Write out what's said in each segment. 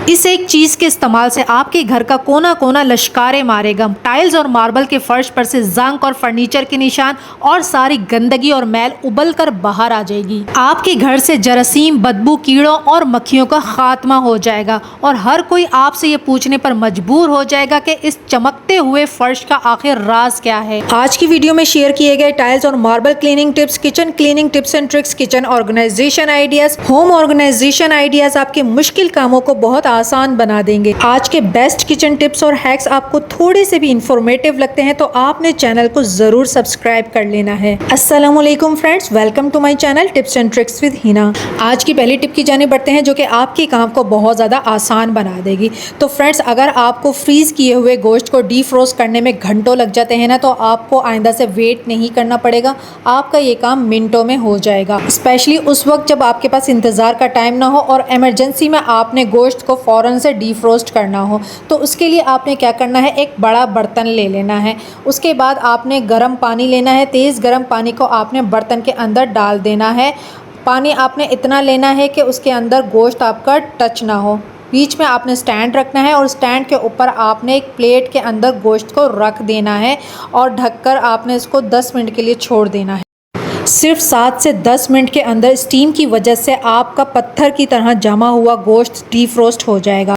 इस एक चीज के इस्तेमाल से आपके घर का कोना कोना लश्कारे मारेगा। टाइल्स और मार्बल के फर्श पर से जंग और फर्नीचर के निशान और सारी गंदगी और मैल उबल कर बाहर आ जाएगी। आपके घर से जरासीम, बदबू, कीड़ों और मक्खियों का खात्मा हो जाएगा और हर कोई आपसे ये पूछने पर मजबूर हो जाएगा कि इस चमकते हुए फर्श का आखिर राज क्या है। आज की वीडियो में शेयर किए गए टाइल्स और marble cleaning tips, kitchen cleaning tips and tricks, kitchen organisation ideas, home organisation ideas आपके मुश्किल कामों को बहुत आसान बना देंगे। आज के बेस्ट किचन टिप्स और हैक्स आपको थोड़े से भी इंफॉर्मेटिव लगते हैं तो आपने चैनल को जरूर सब्सक्राइब कर लेना है। अस्सलामुअलैकुम friends, welcome to my channel tips and tricks with Hina. आज की पहली टिप की जाने बढ़ते हैं जो कि आपके काम को बहुत ज़्यादा आसान बना देगी। तो फ्रेंड्स, अगर आपको फ्रीज किए हुए गोश्त को डीफ्रोस्ट करने में घंटों लग जाते हैं ना, तो आपको आइंदा से वेट नहीं करना पड़ेगा, आपका ये काम मिनटों में हो जाएगा। स्पेशली उस वक्त जब आपके पास इंतज़ार का टाइम ना हो और इमरजेंसी में आपने गोश्त को फ़ौरन से डीफ्रोस्ट करना हो, तो उसके लिए आपने क्या करना है, एक बड़ा बर्तन ले लेना है। उसके बाद आपने गर्म पानी लेना है। तेज़ गर्म पानी को आपने बर्तन के अंदर डाल देना है। पानी आपने इतना लेना है कि उसके अंदर गोश्त आपका टच ना हो। बीच में आपने स्टैंड रखना है और स्टैंड के ऊपर आपने एक प्लेट के अंदर गोश्त को रख देना है और ढककर आपने इसको 10 मिनट के लिए छोड़ देना है। सिर्फ 7 से 10 मिनट के अंदर स्टीम की वजह से आपका पत्थर की तरह जमा हुआ गोश्त डीफ्रोस्ट हो जाएगा।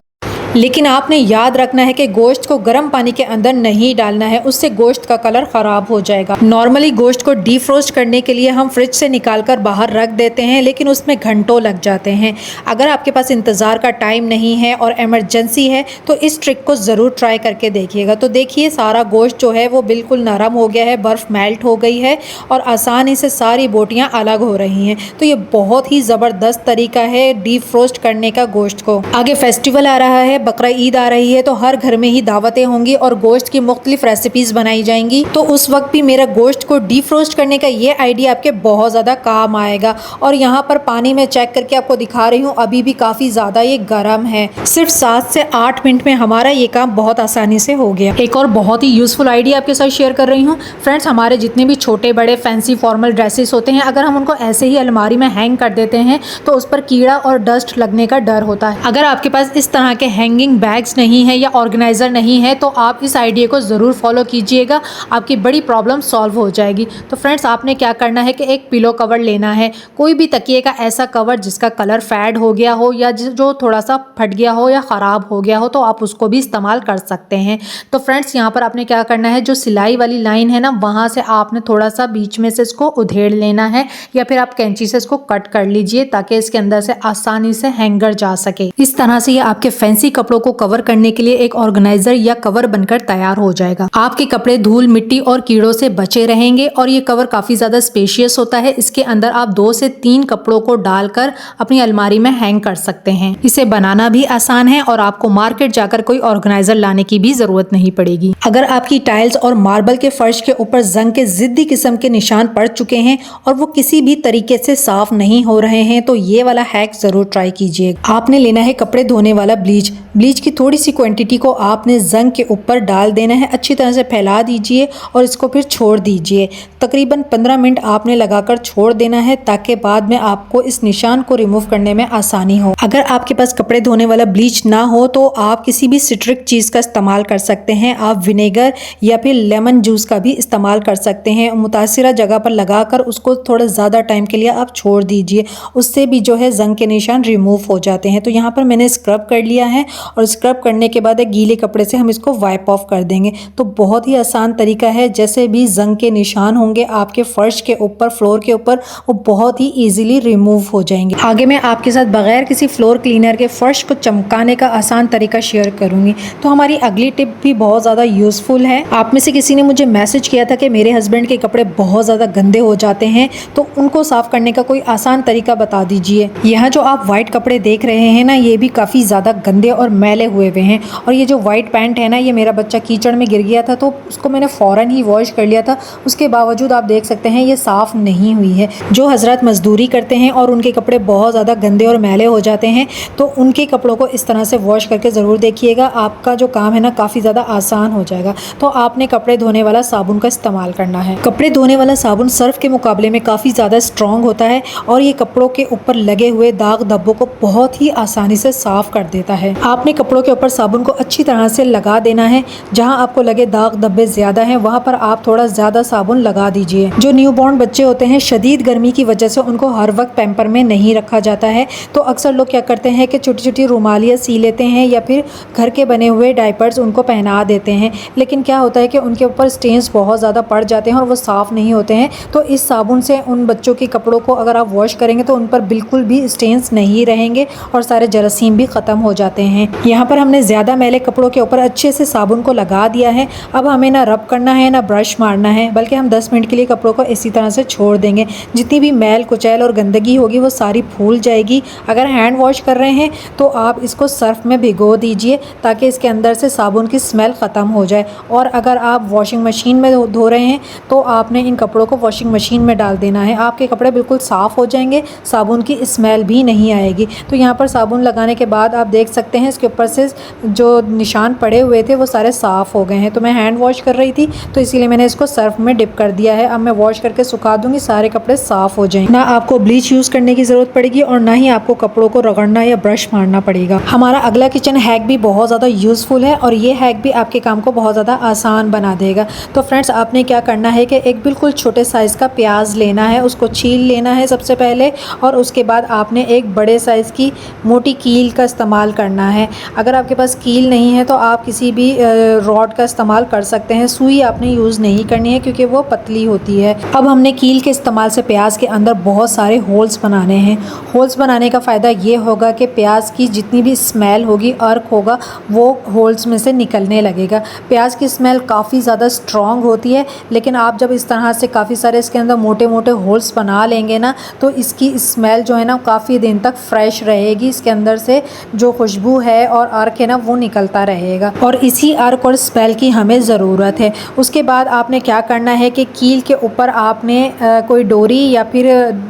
लेकिन आपने याद रखना है कि गोश्त को गर्म पानी के अंदर नहीं डालना है, उससे गोश्त का कलर ख़राब हो जाएगा। नॉर्मली गोश्त को डीफ्रोस्ट करने के लिए हम फ्रिज से निकालकर बाहर रख देते हैं, लेकिन उसमें घंटों लग जाते हैं। अगर आपके पास इंतज़ार का टाइम नहीं है और इमरजेंसी है तो इस ट्रिक को ज़रूर ट्राई करके देखिएगा। तो देखिए, सारा गोश्त जो है वो बिल्कुल नरम हो गया है, बर्फ़ मेल्ट हो गई है और आसानी से सारी बोटियाँ अलग हो रही हैं। तो ये बहुत ही ज़बरदस्त तरीका है डीफ्रोस्ट करने का गोश्त को। आगे फेस्टिवल आ रहा है, बकरा ईद आ रही है, तो हर घर में ही दावतें होंगी और गोश्त की मुख्तलिफ रेसिपीज़ बनाई जाएंगी। तो उस वक्त भी मेरा गोश्त को डीफ्रोस्ट करने का ये आइडिया आपके बहुत ज़्यादा काम आएगा। और यहाँ पर पानी में चेक करके आपको दिखा रही हूँ, अभी भी काफ़ी ज़्यादा ये गर्म है। सिर्फ 7 से 8 मिनट में हमारा ये काम बहुत आसानी से हो गया। एक और बहुत ही यूज़फुल आइडिया आपके साथ शेयर कर रही हूँ। फ्रेंड्स, हमारे जितने भी छोटे बड़े फैंसी फॉर्मल ड्रेसेस होते हैं, अगर हम उनको ऐसे ही अलमारी में हैंग कर देते हैं तो उस पर कीड़ा और डस्ट लगने का डर होता है। अगर आपके पास इस तरह के हैंगिंग बैग्स नहीं है या ऑर्गेनाइज़र नहीं है तो आप इस आइडिया को ज़रूर फॉलो कीजिएगा, आपकी बड़ी प्रॉब्लम सॉल्व हो जाएगी। तो फ्रेंड्स, आपने क्या करना है कि एक पिलो कवर लेना है, कोई भी तकिए का ऐसा कवर जिसका कलर फेड हो गया हो या जो थोड़ा सा फट गया हो या ख़राब हो गया हो, तो आप उसको भी इस्तेमाल कर सकते हैं। तो फ्रेंड्स, यहाँ पर आपने क्या करना है, जो सिलाई वाली लाइन है ना, वहाँ से आपने थोड़ा सा बीच में से इसको उधेड़ लेना है या फिर आप कैंची से इसको कट कर लीजिए ताकि इसके अंदर से आसानी से हैंगर जा सके। इस तरह से ये आपके फैंसी कपड़ों को कवर करने के लिए एक ऑर्गेनाइजर या कवर बनकर तैयार हो जाएगा। आपके कपड़े धूल, मिट्टी और कीड़ों से बचे रहेंगे और ये कवर काफी ज्यादा स्पेशियस होता है। इसके अंदर आप 2 से 3 कपड़ों को डालकर अपनी अलमारी में हैंग कर सकते हैं। इसे बनाना भी आसान है और आपको मार्केट जाकर कोई ऑर्गेनाइजर लाने की भी जरूरत नहीं पड़ेगी। अगर आपकी टाइल्स और मार्बल के फर्श के ऊपर जंग के जिद्दी किस्म के निशान पड़ चुके हैं और वो किसी भी तरीके से साफ नहीं हो रहे हैं तो ये वाला हैक जरूर ट्राई कीजिए। आपने लेना है कपड़े धोने वाला ब्लीच की थोड़ी सी क्वांटिटी को आपने जंग के ऊपर डाल देना है, अच्छी तरह से फैला दीजिए और इसको फिर छोड़ दीजिए। तकरीबन 15 मिनट आपने लगाकर छोड़ देना है ताकि बाद में आपको इस निशान को रिमूव करने में आसानी हो। अगर आपके पास कपड़े धोने वाला ब्लीच ना हो तो आप किसी भी सिट्रिक चीज़ का इस्तेमाल कर सकते हैं। आप विनेगर या फिर लेमन जूस का भी इस्तेमाल कर सकते हैं। मुतासिरा जगह पर लगाकर उसको थोड़ा ज़्यादा टाइम के लिए आप छोड़ दीजिए, उससे भी जो है जंग के निशान रिमूव हो जाते हैं। तो यहाँ पर मैंने स्क्रब कर लिया है और स्क्रब करने के बाद एक गीले कपड़े से हम इसको वाइप ऑफ कर देंगे। तो बहुत ही आसान तरीका है, जैसे भी जंग के निशान होंगे आपके फर्श के ऊपर, फ्लोर के ऊपर, वो बहुत ही इजीली रिमूव हो जाएंगे। आगे मैं आपके साथ बगैर किसी फ्लोर क्लीनर के फर्श को चमकाने का आसान तरीका शेयर करूंगी। तो हमारी अगली टिप भी बहुत ज़्यादा यूजफुल है। आप में से किसी ने मुझे मैसेज किया था कि मेरे हस्बैंड के कपड़े बहुत ज़्यादा गंदे हो जाते हैं, तो उनको साफ करने का कोई आसान तरीका बता दीजिए। यहाँ जो आप व्हाइट कपड़े देख रहे हैं ना, ये भी काफ़ी ज़्यादा गंदे और मैले हुए हैं। और ये जो वाइट पैंट है ना, ये मेरा बच्चा कीचड़ में गिर गया था तो उसको मैंने फ़ौरन ही वॉश कर लिया था। उसके बावजूद आप देख सकते हैं ये साफ़ नहीं हुई है। जो हजरत मजदूरी करते हैं और उनके कपड़े बहुत ज़्यादा गंदे और मैले हो जाते हैं, तो उनके कपड़ों को इस तरह से वॉश करके ज़रूर देखिएगा, आपका जो काम है ना काफ़ी ज़्यादा आसान हो जाएगा। तो आपने कपड़े धोने वाला साबुन का इस्तेमाल करना है। कपड़े धोने वाला साबुन सर्फ के मुकाबले में काफ़ी ज़्यादा स्ट्रॉन्ग होता है और ये कपड़ों के ऊपर लगे हुए दाग धब्बों को बहुत ही आसानी से साफ़ कर देता है। आप आपने कपड़ों के ऊपर साबुन को अच्छी तरह से लगा देना है। जहां आपको लगे दाग धब्बे ज़्यादा हैं वहां पर आप थोड़ा ज़्यादा साबुन लगा दीजिए। जो न्यूबॉर्न बच्चे होते हैं, शदीद गर्मी की वजह से उनको हर वक्त पैम्पर में नहीं रखा जाता है, तो अक्सर लोग क्या करते हैं कि छोटी छोटी रुमालियाँ सी लेते हैं या फिर घर के बने हुए डायपर्स उनको पहना देते हैं। लेकिन क्या होता है कि उनके ऊपर स्टेन्स बहुत ज़्यादा पड़ जाते हैं और वो साफ़ नहीं होते हैं। तो इस साबुन से उन बच्चों के कपड़ों को अगर आप वॉश करेंगे तो उन पर बिल्कुल भी स्टेन्स नहीं रहेंगे और सारे जरासीम भी ख़त्म हो जाते हैं। यहाँ पर हमने ज़्यादा मैले कपड़ों के ऊपर अच्छे से साबुन को लगा दिया है। अब हमें ना रब करना है ना ब्रश मारना है, बल्कि हम 10 मिनट के लिए कपड़ों को इसी तरह से छोड़ देंगे। जितनी भी मैल कुचैल और गंदगी होगी वो सारी फूल जाएगी। अगर हैंड वॉश कर रहे हैं तो आप इसको सर्फ में भिगो दीजिए ताकि इसके अंदर से साबुन की स्मेल ख़त्म हो जाए। और अगर आप वॉशिंग मशीन में धो रहे हैं तो आपने इन कपड़ों को वॉशिंग मशीन में डाल देना है। आपके कपड़े बिल्कुल साफ़ हो जाएंगे, साबुन की स्मेल भी नहीं आएगी। तो यहाँ पर साबुन लगाने के बाद आप देख सकते हैं इसके ऊपर से जो निशान पड़े हुए थे वो सारे साफ़ हो गए हैं। तो मैं हैंड वॉश कर रही थी तो इसीलिए मैंने इसको सर्फ में डिप कर दिया है। अब मैं वॉश करके सुखा दूंगी, सारे कपड़े साफ़ हो जाएंगे। ना आपको ब्लीच यूज़ करने की ज़रूरत पड़ेगी और ना ही आपको कपड़ों को रगड़ना या ब्रश मारना पड़ेगा। हमारा अगला किचन हैक भी बहुत ज़्यादा यूज़फुल है और ये हैक भी आपके काम को बहुत ज़्यादा आसान बना देगा। तो फ्रेंड्स, आपने क्या करना है कि एक बिल्कुल छोटे साइज़ का प्याज लेना है, उसको छील लेना है सबसे पहले, और उसके बाद आपने एक बड़े साइज़ की मोटी कील का इस्तेमाल करना है। अगर आपके पास कील नहीं है तो आप किसी भी रॉड का इस्तेमाल कर सकते हैं। सुई आपने यूज़ नहीं करनी है क्योंकि वो पतली होती है। अब हमने कील के इस्तेमाल से प्याज के अंदर बहुत सारे होल्स बनाने हैं। होल्स बनाने का फ़ायदा ये होगा कि प्याज की जितनी भी स्मेल होगी, अर्क होगा, वो होल्स में से निकलने लगेगा। प्याज की स्मेल काफ़ी ज़्यादा स्ट्रॉन्ग होती है, लेकिन आप जब इस तरह से काफ़ी सारे इसके अंदर मोटे मोटे होल्स बना लेंगे ना तो इसकी स्मेल जो है ना काफ़ी दिन तक फ्रेश रहेगी। इसके अंदर से जो खुशबू है और अर्क है ना वो निकलता रहेगा, और इसी अर्क और स्मेल की हमें ज़रूरत है। उसके बाद आपने क्या करना है कि कील के ऊपर आपने कोई डोरी या फिर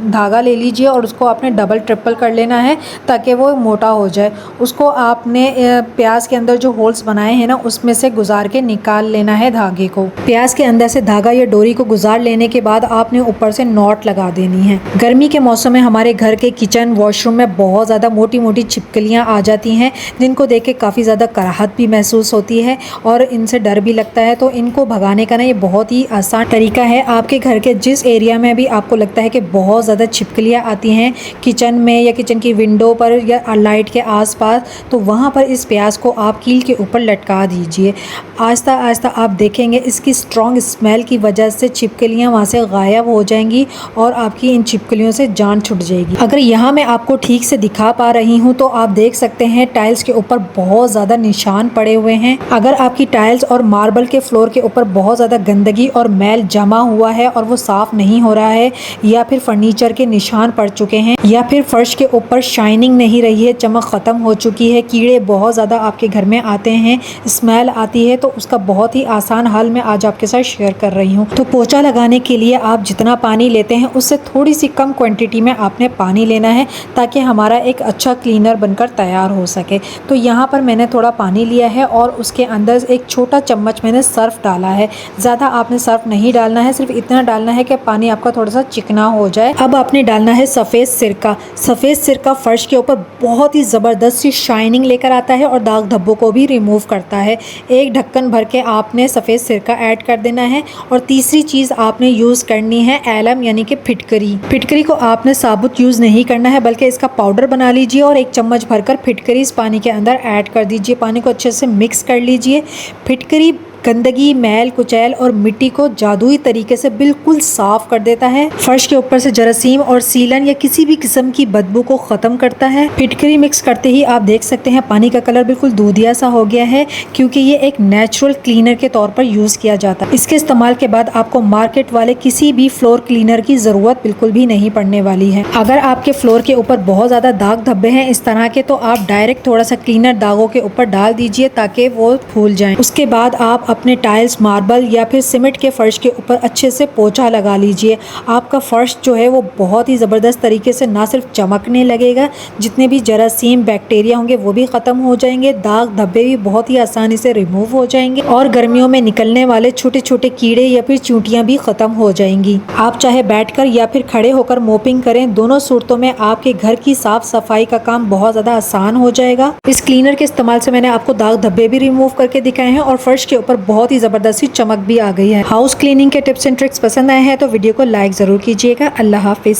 धागा ले लीजिए और उसको आपने डबल ट्रिपल कर लेना है ताकि वो मोटा हो जाए। उसको आपने प्याज के अंदर जो होल्स बनाए हैं ना उसमें से गुजार के निकाल लेना है धागे को। प्याज के अंदर से धागा या डोरी को गुजार लेने के बाद आपने ऊपर से नॉट लगा देनी है। गर्मी के मौसम में हमारे घर के किचन वॉशरूम में बहुत ज़्यादा मोटी मोटी छिपकलियाँ आ जाती हैं, जिनको देख के काफ़ी ज़्यादा कराहत भी महसूस होती है और इनसे डर भी लगता है। तो इनको भगाने का ना ये बहुत ही आसान तरीका है। आपके घर के जिस एरिया में भी आपको लगता है कि बहुत ज़्यादा छिपकलियाँ आती हैं किचन में या किचन की विंडो पर या लाइट के आसपास, तो वहाँ पर इस प्याज को आप कील के ऊपर लटका दीजिए। आहिस्ता आहिस्ता आप देखेंगे इसकी स्ट्रॉन्ग स्मेल की वजह से छिपकलियाँ वहाँ से गायब हो जाएंगी और आपकी इन छिपकलियों से जान छूट जाएगी। अगर यहाँ मैं आपको ठीक से दिखा पा रही हूँ तो आप देख सकते हैं टाइल्स के ऊपर बहुत ज़्यादा निशान पड़े हुए हैं। अगर आपकी टाइल्स और मार्बल के फ्लोर के ऊपर बहुत ज़्यादा गंदगी और मैल जमा हुआ है और वो साफ़ नहीं हो रहा है, या फिर फर्नीचर के निशान पड़ चुके हैं, या फिर फर्श के ऊपर शाइनिंग नहीं रही है, चमक ख़त्म हो चुकी है, कीड़े बहुत ज़्यादा आपके घर में आते हैं, स्मेल आती है, तो उसका बहुत ही आसान हल मैं आज आपके साथ शेयर कर रही हूँ। तो पोछा लगाने के लिए आप जितना पानी लेते हैं उससे थोड़ी सी कम क्वांटिटी में आपने पानी लेना है ताकि हमारा एक अच्छा क्लीनर बनकर तैयार हो सके। तो यहाँ पर मैंने थोड़ा पानी लिया है और उसके अंदर एक छोटा चम्मच मैंने सर्फ डाला है। ज़्यादा आपने सर्फ नहीं डालना है, सिर्फ इतना डालना है कि पानी आपका थोड़ा सा चिकना हो जाए। अब आपने डालना है सफ़ेद सिरका। सफ़ेद सिरका फर्श के ऊपर बहुत ही ज़बरदस्त सी शाइनिंग लेकर आता है और दाग धब्बों को भी रिमूव करता है। एक ढक्कन भर के आपने सफ़ेद सिरका ऐड कर देना है। और तीसरी चीज़ आपने यूज़ करनी है एलम यानी कि फिटकरी। फिटकरी को आपने साबुत यूज़ नहीं करना है बल्कि इसका पाउडर बना लीजिए और एक चम्मच भरकर फिटकरी इस पानी के अंदर ऐड कर दीजिए। पानी को अच्छे से मिक्स कर लीजिए। फिटकरी गंदगी, मैल कुचैल और मिट्टी को जादुई तरीके से बिल्कुल साफ कर देता है। फर्श के ऊपर से जरासीम और सीलन या किसी भी किस्म की बदबू को ख़त्म करता है। फिटकरी मिक्स करते ही आप देख सकते हैं पानी का कलर बिल्कुल दूधिया सा हो गया है, क्योंकि ये एक नेचुरल क्लीनर के तौर पर यूज़ किया जाता है। इसके इस्तेमाल के बाद आपको मार्केट वाले किसी भी फ्लोर क्लीनर की ज़रूरत बिल्कुल भी नहीं पड़ने वाली है। अगर आपके फ्लोर के ऊपर बहुत ज़्यादा दाग धब्बे हैं इस तरह के, तो आप डायरेक्ट थोड़ा सा क्लीनर दागों के ऊपर डाल दीजिए ताकि वो फूल जाएं। उसके बाद आप अपने टाइल्स, मार्बल या फिर सीमेंट के फ़र्श के ऊपर अच्छे से पोंछा लगा लीजिए। आपका फ़र्श जो है वो बहुत ही ज़बरदस्त तरीके से ना सिर्फ चमकने लगेगा, जितने भी जरासीम, बैक्टीरिया होंगे वो भी ख़त्म हो जाएंगे, दाग धब्बे भी बहुत ही आसानी से रिमूव हो जाएंगे और गर्मियों में निकलने वाले छोटे छोटे कीड़े या फिर चींटियाँ भी ख़त्म हो जाएंगी। आप चाहे बैठकर या फिर खड़े होकर मोपिंग करें, दोनों सूरतों में आपके घर की साफ सफाई का काम बहुत ज़्यादा आसान हो जाएगा। इस क्लीनर के इस्तेमाल से मैंने आपको दाग धब्बे भी रिमूव करके दिखाए हैं और फर्श के ऊपर बहुत ही ज़बरदस्त चमक भी आ गई है। हाउस क्लीनिंग के टिप्स एंड ट्रिक्स पसंद आए हैं तो वीडियो को लाइक ज़रूर कीजिएगा। अल्लाह हाफिज़।